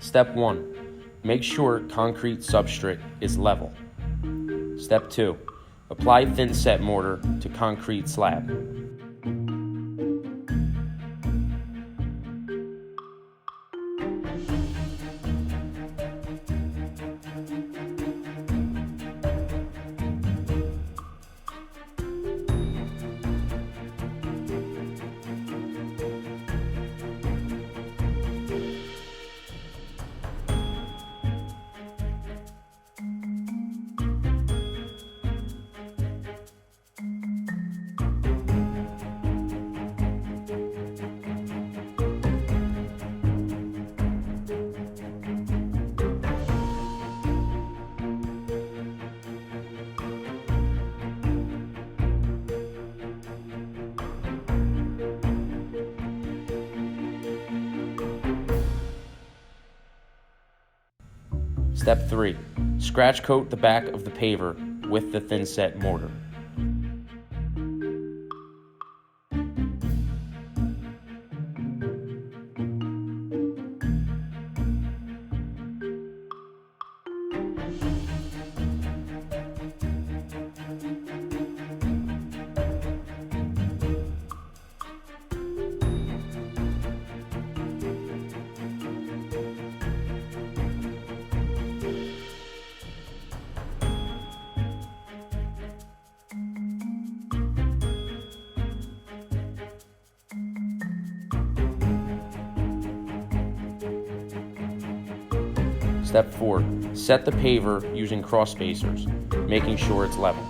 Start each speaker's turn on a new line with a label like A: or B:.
A: Step 1. Make sure concrete substrate is level. Step 2. Apply thin-set mortar to concrete slab. Step 3. Scratch coat the back of the paver with the thin-set mortar. Step 4. Set the paver using cross spacers, making sure it's level.